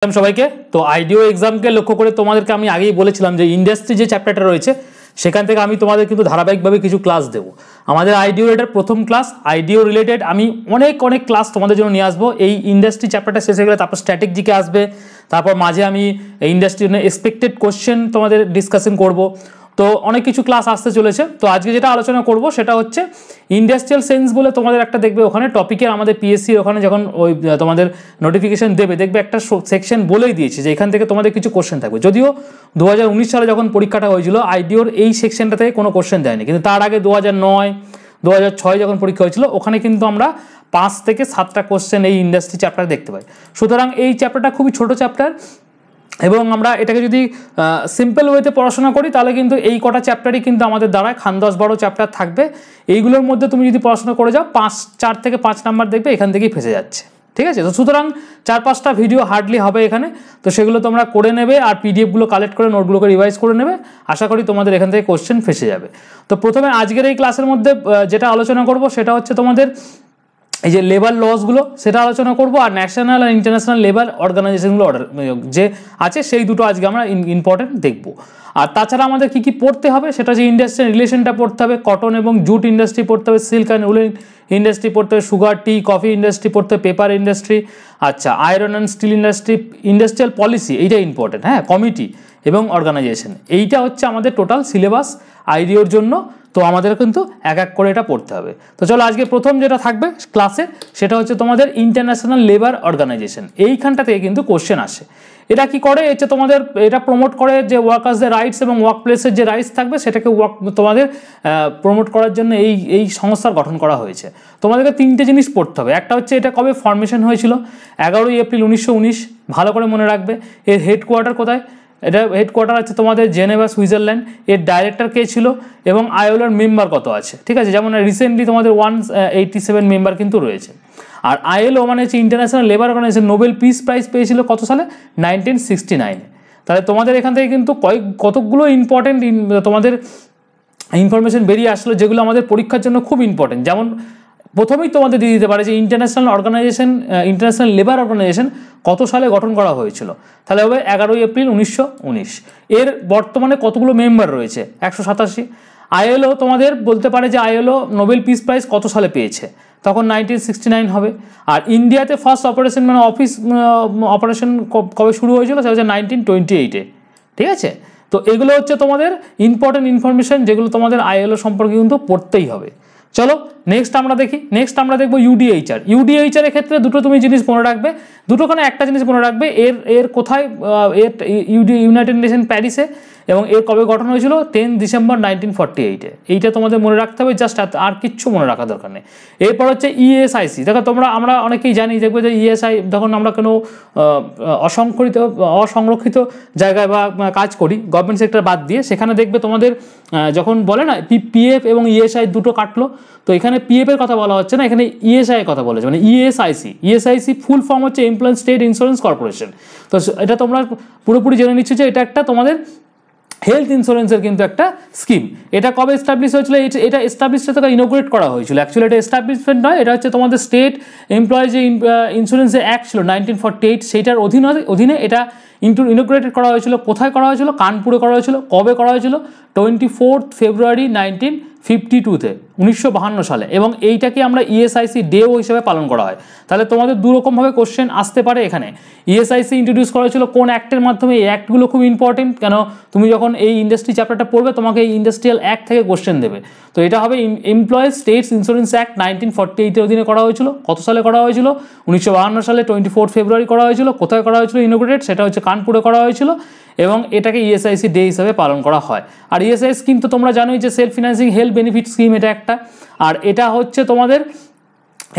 সবাইকে তো আইডিও এক্সামকে লক্ষ্য করে তোমাদেরকে আমি আগেই বলেছিলাম যে ইন্ডাস্ট্রি যে চ্যাপ্টারটা রয়েছে সেখান থেকে আমি তোমাদের কিন্তু ধারাবাহিকভাবে কিছু ক্লাস দেব। আমাদের আইডিও এটার প্রথম ক্লাস, আইডিও রিলেটেড আমি অনেক ক্লাস তোমাদের জন্য নিয়ে আসবো। এই ইন্ডাস্ট্রি চ্যাপ্টারটা শেষ হয়ে গেলে তারপর স্ট্র্যাটেজিকে আসবে, তারপর মাঝে আমি ইন্ডাস্ট্রি এক্সপেক্টেড কোশ্চেন তোমাদের ডিসকাশন করব। তো অনেক কিছু ক্লাস আসতে চলেছে। তো আজকে যেটা আলোচনা করব সেটা হচ্ছে ইন্ডাস্ট্রিয়াল সেন্স বলে তোমাদের একটা দেখবে ওখানে টপিকের, আমাদের পিএসসির ওখানে যখন ওই তোমাদের নোটিফিকেশন দেবে দেখবে একটা সেকশন বলেই দিয়েছে যে এখান থেকে তোমাদের কিছু কোশ্চেন থাকবে। যদিও 2019 সালে যখন পরীক্ষাটা হয়েছিল আইডিওর এই সেকশনটা থেকে কোনো কোশ্চেন দেয়নি, কিন্তু তার আগে 2009 2006 যখন পরীক্ষা হয়েছিল ওখানে কিন্তু আমরা 5 থেকে 7টা কোশ্চেন এই ইন্ডাস্ট্রি চ্যাপ্টার দেখতে পাই। সুতরাং এই চ্যাপ্টারটা খুবই ছোট চ্যাপ্টার এবং আমরা এটাকে যদি সিম্পল ওয়েতে পড়াশোনা করি তাহলে কিন্তু এই কটা চ্যাপ্টারই কিন্তু আমাদের দ্বারা 10-12 চ্যাপ্টার থাকবে। এইগুলোর মধ্যে তুমি যদি পড়াশোনা করে যাও 4 থেকে 5 নাম্বার দেখবে এখান থেকেই ফেসে যাচ্ছে, ঠিক আছে? তো সুতরাং 4-5টা ভিডিও হার্ডলি হবে এখানে, তো সেগুলো তোমরা করে নেবে আর পিডিএফগুলো কালেক্ট করে নোটগুলোকে রিভাইজ করে নেবে। আশা করি তোমাদের এখান থেকে কোশ্চেন ফেসে যাবে। তো প্রথমে আজকের এই ক্লাসের মধ্যে যেটা আলোচনা করব সেটা হচ্ছে তোমাদের এই যে লেবার লসগুলো সেটা আলোচনা করব, আর ন্যাশনাল আর ইন্টারন্যাশনাল লেবার অর্গানাইজেশনগুলো যে আছে সেই দুটো আজকে আমরা ইম্পর্টেন্ট দেখব। আর তাছাড়া আমাদের কী কী পড়তে হবে সেটা হচ্ছে ইন্ডাস্ট্রিয়াল রিলেশনটা পড়তে হবে, কটন এবং জুট ইন্ডাস্ট্রি পড়তে হবে, সিল্ক অ্যান্ড উলেন ইন্ডাস্ট্রি পড়তে হবে, সুগার টি কফি ইন্ডাস্ট্রি পড়তে হবে, পেপার ইন্ডাস্ট্রি, আচ্ছা iron and still industry, industrial policy এইটা ইম্পর্টেন্ট, হ্যাঁ, কমিটি এবং অর্গানাইজেশন, এইটা হচ্ছে আমাদের টোটাল সিলেবাস আইডিওর জন্য। তো আমাদের কিন্তু এক করে এটা পড়তে হবে। তো চলো আজকে প্রথম যেটা থাকবে ক্লাসে সেটা হচ্ছে তোমাদের ইন্টারন্যাশনাল লেবার অর্গানাইজেশন। এইখানটা থেকে কিন্তু কোশ্চেন আসে। এটা কি করে, হচ্ছে তোমাদের এটা প্রমোট করে যে ওয়ার্কার্সদের রাইটস এবং ওয়ার্ক প্লেসের যে রাইটস থাকবে সেটাকে তোমাদের প্রমোট করার জন্য এই সংস্থার গঠন করা হয়েছে। তোমাদেরকে 3টে জিনিস পড়তে হবে। একটা হচ্ছে এটা কবে ফর্মেশন হয়েছিল, 11ই এপ্রিল 1919, ভালো করে মনে রাখবে। এর হেডকোয়ার্টার কোথায়, এটা হেডকোয়ার্টার আছে তোমাদের জেনেভা সুইজারল্যান্ড। এর ডাইরেক্টর কে ছিল এবং আইএলওর মেম্বার কত আছে, ঠিক আছে? যেমন রিসেন্টলি তোমাদের 187 মেম্বার কিন্তু রয়েছে। আর আইএলও মানে হচ্ছে international labour organisation, Nobel peace prize পেয়েছিল কত সালে, 1969। তাহলে তোমাদের এখান থেকে কিন্তু কতগুলো ইম্পর্টেন্ট তোমাদের ইনফরমেশন বেরিয়ে আসলো যেগুলো আমাদের পরীক্ষার জন্য খুব ইম্পর্টেন্ট। যেমন প্রথমেই তোমাদের দিয়ে দিতে পারে যে ইন্টারন্যাশনাল লেবার অর্গানাইজেশন কত সালে গঠন করা হয়েছিল, তাহলে হবে 11ই এপ্রিল 1919। এর বর্তমানে কতগুলো মেম্বার রয়েছে, 187। আইএলও তোমাদের বলতে পারে যে আইএলও নোবেল পিস প্রাইজ কত সালে পেয়েছে, তখন 1969 হবে। আর ইন্ডিয়াতে ফার্স্ট অপারেশন মানে অপারেশন কবে শুরু হয়েছিল সেটা হচ্ছে 1928-এ, ঠিক আছে? তো এগুলো হচ্ছে তোমাদের ইম্পর্টেন্ট ইনফরমেশন যেগুলো তোমাদের আইএলও সম্পর্কে কিন্তু পড়তেই হবে। চলো নেক্সট আমরা দেখি। নেক্সট আমরা দেখবো ইউডিএইচআর। ইউডিএইচআর এর ক্ষেত্রে দুটো তুমি জিনিস মনে রাখবে, দুটোখানে একটা জিনিস মনে রাখবে, এর কোথায়, এর ইউনাইটেড নেশন প্যারিসে, এবং এর কবে গঠন হয়েছিল 10 ডিসেম্বর 1948-এ। এইটা তোমাদের মনে রাখতে হবে, জাস্ট আর কিচ্ছু মনে রাখার দরকার নেই। এরপর হচ্ছে ইএসআইসি। দেখো আমরা অনেকেই জানি, দেখবে যে ইএসআই যখন আমরা কোনো অসংরক্ষিত জায়গায় বা কাজ করি গভর্নমেন্ট সেক্টর বাদ দিয়ে, সেখানে দেখবে তোমাদের যখন বলে না পিএফ এবং ইএসআই দুটো কাটলো, তো এখানে পিএফ এর কথা বলা হচ্ছে না, এখানে ইএসআই এর কথা বলেছে, মানে ইএসআইসি ফুল ফর্ম হচ্ছে এমপ্লয়ি স্টেট ইন্স্যুরেন্স কর্পোরেশন। তো এটা তোমরা পুরোপুরি জেনে নিচ্ছ যে এটা একটা তোমাদের হেলথ ইন্স্যুরেন্সের কিন্তু একটা স্কিম। এটা কবে এস্টাবলিশ হয়েছিল, এটা এস্টাবলিশ থেকে ইনোগ্রেট করা হয়েছিল। অ্যাকচুয়ালি এটা এস্টাবলিশমেন্ট নয়, এটা হচ্ছে তোমাদের স্টেট এমপ্লয়িজ ইন্স্যুরেন্সের অ্যাক্ট ছিল 1948, সেইটার অধীনে এটা ইনোগ্রেটেড করা হয়েছিল। কোথায় করা হয়েছিল, কানপুরে করা হয়েছিল। কবে করা হয়েছিল, 24 ফেব্রুয়ারি 1952-তে, 1952 সালে। এবং এইটাকে আমরা ইএসআইসি ডেও হিসেবে পালন করা হয়। তাহলে তোমাদের দুরকমভাবে কোশ্চেন আসতে পারে এখানে। ইএসআইসি ইন্ট্রোডিউস করা হয়েছিল কোন অ্যাক্টের মাধ্যমে, এই অ্যাক্টগুলো খুব ইম্পর্টেন্ট, কেন তুমি যখন এই ইন্ডাস্ট্রি চ্যাপ্টারটা পড়বে তোমাকে এই ইন্ডাস্ট্রিয়াল অ্যাক্ট থেকে কোশ্চেন দেবে। তো এটা হবে এমপ্লয়িজ স্টেটস ইন্স্যুরেন্স অ্যাক্ট 1948-এর অধীনে করা হয়েছিল। কত সালে করা হয়েছিল, 1952 সালে 24 ফেব্রুয়ারি করা হয়েছিল। কোথায় করা হয়েছিল ইনোগ্রেটেড, সেটা হচ্ছে কানপুরে করা হয়েছিল, এবং এটাকে ইএসআইসি ডে হিসাবে পালন করা হয়। আর ইএসআই স্কিম তো তোমরা জানোই যে self financing health benefit scheme, এটা একটা। আর এটা হচ্ছে তোমাদের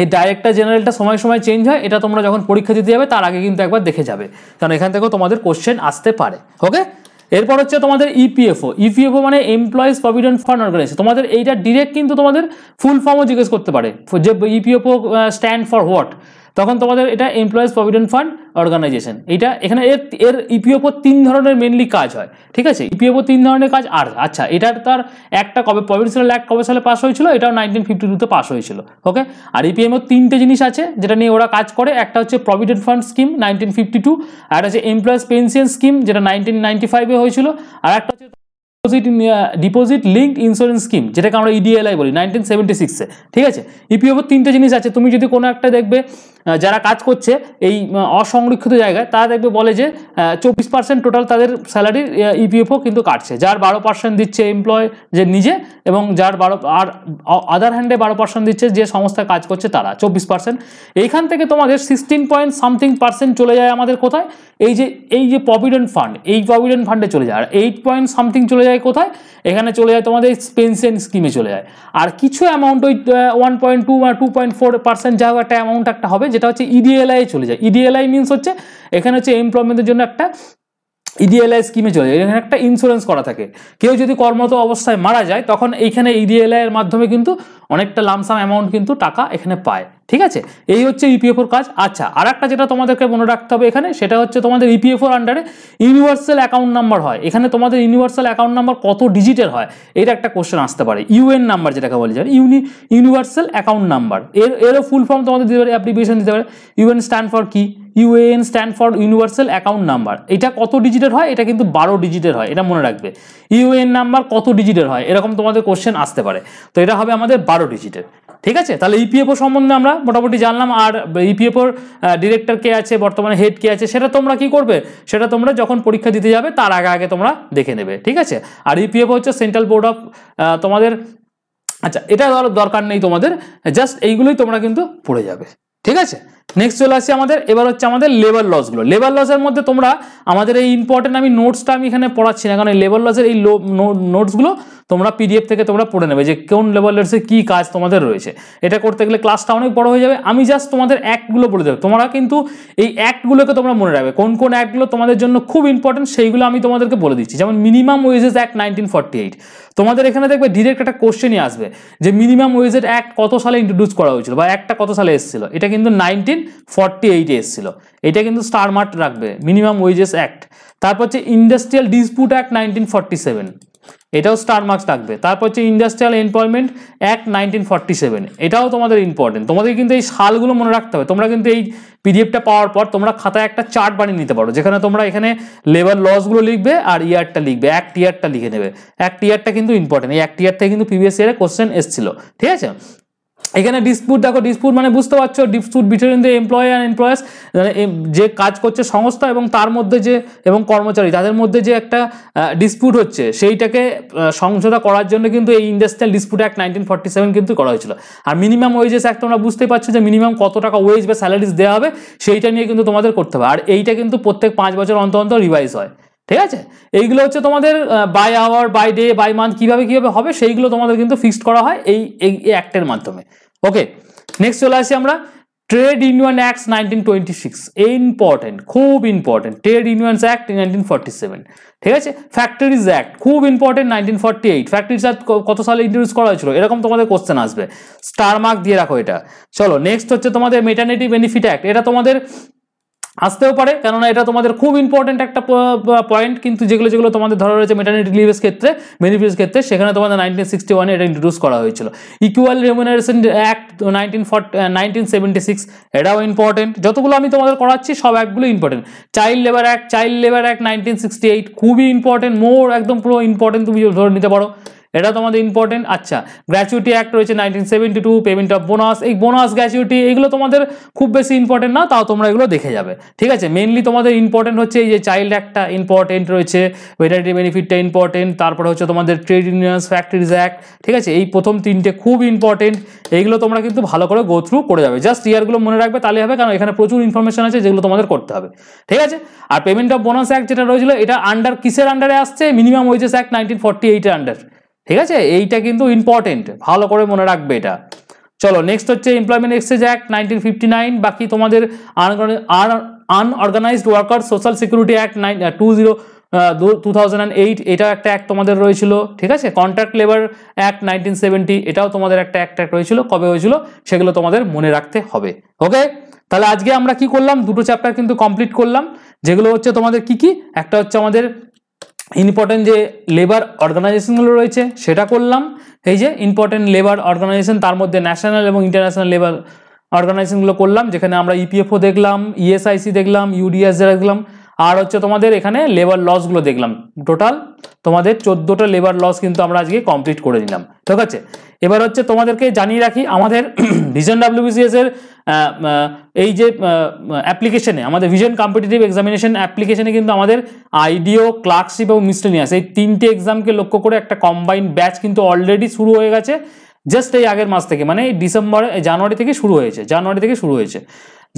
এই ডাইরেক্টর জেনারেলটা সময় চেঞ্জ হয়, এটা তোমরা যখন পরীক্ষা দিতে যাবে তার আগে কিন্তু একবার দেখে যাবে, কারণ এখান থেকেও তোমাদের কোশ্চেন আসতে পারে। ওকে, এরপর হচ্ছে তোমাদের ইপিএফও মানে এমপ্লয়িজ প্রভিডেন্ট ফান্ড অর্গানাইজেশন। তোমাদের এইটা ডিরেক্ট কিন্তু তোমাদের ফুল ফর্মও জিজ্ঞেস করতে পারে যে ইপিএফও স্ট্যান্ড ফর হোয়াট। তখন তোমাদের এটা এমপ্লয়িজ প্রভিডেন্ট ফান্ড অর্গানাইজেশন। এটা এখানে এর ইপিএফও 3 ধরনের মেনলি কাজ হয়, ঠিক আছে? ইপিএফও 3 ধরনের কাজ। আর আচ্ছা, এটার তার একটা কবে প্রভিডেন্সিয়াল অ্যাক্ট কবে সালে পাস হয়েছিল? এটাও 1952 পাস হয়েছিল, ওকে? আর ইপিএফও 3টে জিনিস আছে যেটা নিয়ে ওরা কাজ করে। একটা হচ্ছে প্রভিডেন্ট ফান্ড স্কিম 1952, আর হচ্ছে এমপ্লয়িজ পেনশন স্কিম যেটা 1995 হয়েছিল, আর একটা হচ্ছে ডিপোজিট লিঙ্কড ইন্স্যুরেন্স স্কিম যেটাকে আমরা ইডিএলআই বলি 1976-এ, ঠিক আছে? ইপিএফও 3টে জিনিস আছে। তুমি যদি কোনো একটা দেখবে যারা কাজ করছে এই অসংরক্ষিত জায়গায়, তারা দেখবে বলে যে 24% টোটাল তাদের স্যালারির ইপিএফও কিন্তু কাটছে, যার 12% দিচ্ছে এমপ্লয় যে নিজে, এবং যার আর আদার হ্যান্ডে 12% দিচ্ছে যে সংস্থায় কাজ করছে তারা, 24%। এইখান থেকে তোমাদের 16% চলে যায় আমাদের কোথায়? এই যে প্রভিডেন্ট ফান্ড, এই প্রভিডেন্ট ফান্ডে চলে যায়। আর 8% চলে যায় কোথায়? এখানে চলে যায় তোমাদের পেনশন স্কিমে চলে যায়। আর কিছু অ্যামাউন্ট ওই 1.2 বা 2.4% যা একটা অ্যামাউন্ট একটা হবে, যেটা হচ্ছে ইডিএলআই চলে যায়। ইডিএলআই মিনস হচ্ছে এখানে হচ্ছে এমপ্লয়মেন্টের জন্য একটা ইডিএলআই স্কিমে চলে যায়। এখানে একটা ইন্স্যুরেন্স করা থাকে। কেউ যদি কর্মরত অবস্থায় মারা যায়, তখন এইখানে ইডিএলআই এর মাধ্যমে কিন্তু অনেকটা লামসাম অ্যামাউন্ট কিন্তু টাকা এখানে পায়, ঠিক আছে? এই হচ্ছে ইপিএফওর কাজ। আচ্ছা, আর একটা যেটা তোমাদেরকে মনে রাখতে হবে এখানে, সেটা হচ্ছে তোমাদের ইপিএফওর আন্ডারে ইউনিভার্সাল অ্যাকাউন্ট নাম্বার হয়। এখানে তোমাদের ইউনিভার্সাল অ্যাকাউন্ট নাম্বার কত ডিজিটের হয়, এটা একটা কোশ্চেন আসতে পারে। ইউএন নাম্বার যেটাকে বলে যায়, ইউনিভার্সাল অ্যাকাউন্ট নাম্বার, এরও ফুল ফর্ম তোমাদের দিতে পারে, অ্যাপ্লিকেশন দিতে পারে। ইউএন স্ট্যান্ড ফর কি? UAN stand for universal account number. এটা কত ডিজিটের হয়? এটা কিন্তু 12 ডিজিটের হয়, এটা মনে রাখবে। ইউএএন নাম্বার কত ডিজিটের হয়, এরকম তোমাদের কোশ্চেন আসতে পারে। তো এটা হবে আমাদের 12 ডিজিটের, ঠিক আছে? তাহলে ইপিএফও সম্বন্ধে আমরা মোটামুটি জানলাম। আর ইপিএফওর ডিরেক্টর কে আছে, বর্তমানে হেড কে আছে, সেটা তোমরা কি করবে? সেটা তোমরা যখন পরীক্ষা দিতে যাবে তার আগে তোমরা দেখে নেবে, ঠিক আছে? আর ইপিএফও হচ্ছে সেন্ট্রাল বোর্ড অফ তোমাদের, আচ্ছা এটা দরকার নেই তোমাদের, জাস্ট এইগুলোই তোমরা কিন্তু পড়ে যাবে, ঠিক আছে? নেক্সট চলে আসছে আমাদের, এবার হচ্ছে আমাদের লেবার লসগুলো। লেবার লসের মধ্যে তোমরা আমাদের এই ইম্পর্টেন্ট, আমি নোটসটা আমি এখানে পড়াচ্ছি না, কারণ এই লেবার লসের এই নোটসগুলো তোমরা পিডিএফ থেকে তোমরা পড়ে নেবে যে কোন লেবার লসে কী কাজ তোমাদের রয়েছে। এটা করতে গেলে ক্লাসটা অনেক বড় হয়ে যাবে। আমি জাস্ট তোমাদের অ্যাক্টগুলো বলে দেবো, তোমরা কিন্তু এই অ্যাক্টগুলোকে তোমরা মনে রাখবে, কোন কোন অ্যাক্টগুলো তোমাদের জন্য খুব ইম্পর্টেন্ট সেইগুলো আমি তোমাদেরকে বলে দিচ্ছি। যেমন মিনিমাম ওয়েজেস অ্যাক্ট 1948, তোমাদের এখানে দেখবে ডিরেক্ট একটা কোশ্চেনই আসবে যে মিনিমাম ওয়েজেস অ্যাক্ট কত সালে ইন্ট্রোডিউস করা হয়েছিল, বা একটা কত সালে এসেছিল। এটা কিন্তু 1948-এ এসেছিল, এটা কিন্তু স্টার মার্ক রাখবে, মিনিমাম ওয়েজেস অ্যাক্ট। তারপর হচ্ছে ইন্ডাস্ট্রিয়াল ডিসপিউট অ্যাক্ট 1947, এটাও স্টার মার্কস থাকবে। তারপর হচ্ছে ইন্ডাস্ট্রিয়াল এমপ্লয়মেন্ট অ্যাক্ট 1947, এটাও তোমাদের ইম্পর্টেন্ট। তোমাদের কিন্তু এই সালগুলো মনে রাখতে হবে। তোমরা কিন্তু এই পিডিএফটা পাওয়ার পর তোমরা খাতায় একটা চার্ট বানিয়ে নিতে পারো, যেখানে তোমরা এখানে লেবার লসগুলো লিখবে আর ইয়ারটা লিখবে, অ্যাক্ট ইয়ারটা লিখে নেবে। অ্যাক্ট ইয়ারটা কিন্তু ইম্পর্টেন্ট, এই অ্যাক্ট ইয়ার থেকে কিন্তু প্রিভিয়াস ইয়ারে কোশ্চেন এসেছিল, ঠিক আছে? এখানে ডিসপিউট দেখো, ডিসপিউট মানে বুঝতে পারছো, dispute between the employee and employers, যে কাজ করছে সংস্থা এবং তার মধ্যে যে এবং কর্মচারী তাদের মধ্যে যে একটা ডিসপিউট হচ্ছে, সেইটাকে সংশোধন করার জন্য কিন্তু এই ইন্ডাস্ট্রিয়াল ডিসপিউট অ্যাক্ট 1947 কিন্তু করা হয়েছিল। আর মিনিমাম ওয়েজেস অ্যাক্ট তোমরা বুঝতেই পারছো যে মিনিমাম কত টাকা ওয়েজ বা স্যালারিজ দেওয়া হবে, সেইটা নিয়ে কিন্তু তোমাদের করতে হবে। আর এইটা কিন্তু প্রত্যেক 5 বছর অন্তর অন্তর রিভাইজ হয়, ঠিক আছে? এইগুলো হচ্ছে তোমাদের by hour, by day, by month কিভাবে হবে সেইগুলো তোমাদের কিন্তু ফিক্সড করা হয় এই অ্যাক্টের মাধ্যমে, ওকে? নেক্সট চলে আসি আমরা ট্রেড ইউনিয়ন অ্যাক্ট 1926, ইম্পর্টেন্ট, খুব ইম্পর্টেন্ট। ট্রেড ইউনিয়নস অ্যাক্ট 1947, ঠিক আছে? ফ্যাক্টরিজ অ্যাক্ট খুব ইম্পর্টেন্ট, 1948। ফ্যাক্টরিজ অ্যাক্ট কত সালে ইন্ট্রোডিউস করা হয়েছিল, এরকম তোমাদের কোশ্চেন আসবে, স্টার মার্ক দিয়ে রাখো এটা। চলো নেক্সট হচ্ছে তোমাদের মেটারনিটি বেনিফিট অ্যাক্ট, এটা তোমাদের আসতেও পারে, কেননা এটা তোমাদের খুব ইম্পর্টেন্ট একটা পয়েন্ট। কিন্তু যেগুলো তোমাদের ধরা রয়েছে মেটারনিটি লিভের ক্ষেত্রে, বেনিফিটের ক্ষেত্রে, সেখানে তোমাদের 1961-এ এটা ইন্ট্রোডিউস করা হয়েছিল। ইকুয়াল রেমুনারেশন অ্যাক্ট 1976, এটাও ইম্পর্টেন্ট। যতগুলো আমি তোমাদের করাচ্ছি সব অ্যাক্টগুলো ইম্পর্টেন্ট। চাইল্ড লেবার অ্যাক্ট 1968, খুবই ইম্পর্টেন্ট, একদম পুরো ইম্পর্টেন্ট, তুমি ধরে নিতে পারো, এটা তোমাদের ইম্পর্টেন্ট। আচ্ছা, গ্র্যাচুইটি অ্যাক্ট রয়েছে 1972, পেমেন্ট অফ বোনাস, এই বোনাস গ্র্যাচুইটি এগুলো তোমাদের খুব বেশি ইম্পর্টেন্ট না, তাও তোমরা এগুলো দেখে যাবে, ঠিক আছে? মেনলি তোমাদের ইম্পর্টেন্ট হচ্ছে এই যে চাইল্ড অ্যাক্টটা ইম্পর্টেন্ট রয়েছে, মেটারনিটি বেনিফিটটা ইম্পর্টেন্ট, তারপরে হচ্ছে তোমাদের ট্রেড ইউনিয়নস, ফ্যাক্টরিজ অ্যাক্ট, ঠিক আছে? এই প্রথম 3টে খুব ইম্পর্টেন্ট, এইগুলো তোমরা কিন্তু ভালো করে গো থ্রু করে যাবে। জাস্ট ইয়ারগুলো মনে রাখবে, তাহলে হবে, কারণ এখানে প্রচুর ইনফরমেশন আছে যেগুলো তোমাদের করতে হবে, ঠিক আছে? আর পেমেন্ট অফ বোনাস অ্যাক্ট যেটা রয়েছিল, এটা আন্ডার কিসের আন্ডারে আসছে? মিনিমাম ওয়েজেস অ্যাক্ট 1948-এর আন্ডার, ঠিক আছে? এইটা কিন্তু ইম্পর্টেন্ট, ভালো করে মনে রাখবে এটা। চলো নেক্সট হচ্ছে এমপ্লয়মেন্ট এক্সচেঞ্জ অ্যাক্ট 1959, বাকি তোমাদের unorganised worker social security act 2008, এটা একটা অ্যাক্ট তোমাদের রয়েছিল, ঠিক আছে? কন্ট্রাক্ট লেবার অ্যাক্ট 1970, এটাও তোমাদের একটা অ্যাক্ট রয়েছিল, কবে হয়েছিল সেগুলো তোমাদের মনে রাখতে হবে, ওকে? তাহলে আজকে আমরা কি করলাম, দুটো চ্যাপ্টার কিন্তু কমপ্লিট করলাম, যেগুলো হচ্ছে তোমাদের কি কি, একটা হচ্ছে আমাদের ইম্পর্টেন্ট যে লেবার অর্গানাইজেশনগুলো রয়েছে সেটা করলাম, এই যে ইম্পর্টেন্ট লেবার অর্গানাইজেশন, তার মধ্যে ন্যাশনাল এবং ইন্টারন্যাশনাল লেবার অর্গানাইজেশনগুলো করলাম, যেখানে আমরা ইপিএফও দেখলাম, ইএসআইসি দেখলাম, ইউডিএস দেখলাম, আর হচ্ছে তোমাদের এখানে লেবার লসগুলো দেখলাম। টোটাল তোমাদের 14টা লেবার লস কিন্তু আমরা আজকে কমপ্লিট করে নিলাম, ঠিক আছে। এবার হচ্ছে তোমাদেরকে জানিয়ে রাখি, আমাদের ভিশন ডাব্লিউবিসিএস এর এই যে অ্যাপ্লিকেশনে, আমাদের ভিশন কম্পিটিটিভ এক্সামিনেশন অ্যাপ্লিকেশনে কিন্তু আমাদের আইডিও, ক্লার্কশিপ এবং মিসলেনিয়াস এই 3টে এক্সামকে লক্ষ্য করে একটা কম্বাইন্ড ব্যাচ কিন্তু অলরেডি শুরু হয়ে গেছে, জাস্ট এই আগের মাস থেকে, মানে জানুয়ারি থেকে শুরু হয়েছে,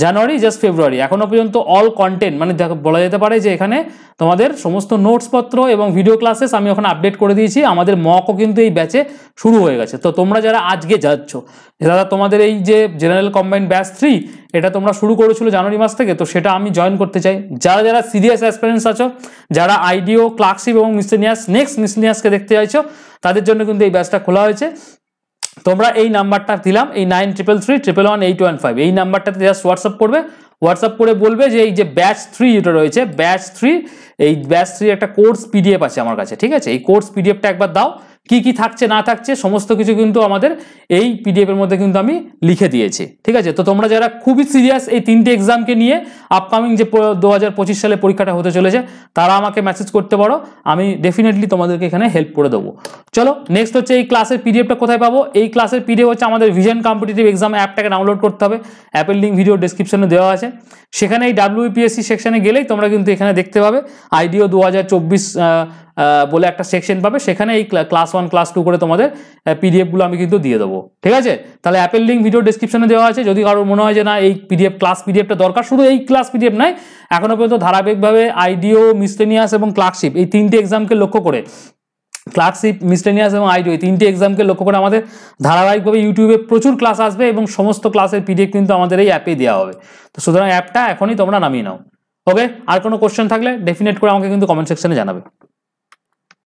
জানুয়ারি জাস্ট ফেব্রুয়ারি এখনো পর্যন্ত অল কন্টেন্ট, মানে বলা যেতে পারে যে এখানে তোমাদের সমস্ত নোটসপত্র এবং ভিডিও ক্লাসেস আমি ওখানে আপডেট করে দিয়েছি, আমাদের মকও কিন্তু এই ব্যাচে শুরু হয়ে গেছে। তো তোমরা যারা আজকে যাচ্ছ, যারা তোমাদের এই যে জেনারেল কম্বাইন্ড ব্যাচ 3 এটা তোমরা শুরু করেছিল জানুয়ারি মাস থেকে, তো সেটা আমি জয়েন করতে চাই। যারা যারা সিরিয়াস অ্যাসপিরেন্টস আছো, যারা আইডিও, ক্লার্কশিপ এবং নেক্সট মিসলেনিয়াসকে দেখতে চাইছো, তাদের জন্য কিন্তু এই ব্যাচটা খোলা হয়েছে। তোমরা এই নাম্বারটা দিলাম, এই 9333111815, এই নাম্বারটাতে জাস্ট হোয়াটসঅ্যাপ করে বলবে যে এই যে ব্যাচ 3 যেটা রয়েছে, এই ব্যাচ 3 একটা কোর্স পিডিএফ আছে আমার কাছে, ঠিক আছে। এই কোর্স পিডিএফটা একবার দাও, কি কি থাকছে না থাকছে সমস্ত কিছু কিন্তু আমাদের এই পিডিএফ এর মধ্যে কিন্তু আমি লিখে দিয়েছি, ঠিক আছে। তো তোমরা যারা খুবই সিরিয়াস এই 3টে এক্সামকে নিয়ে, আপকামিং যে 2025 সালে পরীক্ষাটা হতে চলেছে, তারা আমাকে মেসেজ করতে পারো, আমি ডেফিনেটলি তোমাদেরকে এখানে হেল্প করে দেবো। চলো নেক্সট হচ্ছে এই ক্লাসের পিডিএফটা কোথায় পাবো। এই ক্লাসের পিডিএফ হচ্ছে আমাদের ভিশন কম্পিটিটিভ এক্সাম অ্যাপটাকে ডাউনলোড করতে হবে, অ্যাপের লিঙ্ক ভিডিও ডেসক্রিপশনে দেওয়া আছে, সেখানে এই WPSC সেকশনে গেলেই তোমরা কিন্তু এখানে দেখতে পাবে আইডিও 2024 বলে একটা সেকশন পাবে, সেখানে এই ক্লাস 1 ক্লাস 2 করে তোমাদের পিডিএফগুলো আমি কিন্তু দিয়ে দেবো, ঠিক আছে। তাহলে অ্যাপের লিঙ্ক ভিডিও ডেসক্রিপশনে দেওয়া আছে, যদি কারোর মনে হয় যে না এই পিডিএফটা দরকার, শুধু এই ক্লাস পিডিএফ নয়, এখনো পর্যন্ত ধারাবাহিকভাবে আইডিও, মিসলেনিয়াস এবং ক্লার্কশিপ এই 3টে এক্সামকে লক্ষ্য করে, ক্লার্কশিপ, মিসলেনিয়াস এবং আইডিও এই 3টে এক্সামকে লক্ষ্য করে আমাদের ধারাবাহিকভাবে ইউটিউবে প্রচুর ক্লাস আসবে এবং সমস্ত ক্লাসের পিডিএফ কিন্তু আমাদের এই অ্যাপে দেওয়া হবে। তো সুতরাং অ্যাপটা এখনই তোমরা নামিয়ে নাও। ওকে, আর কোনো কোশ্চেন থাকলে ডেফিনেট করে আমাকে কিন্তু কমেন্ট সেকশনে জানাবে।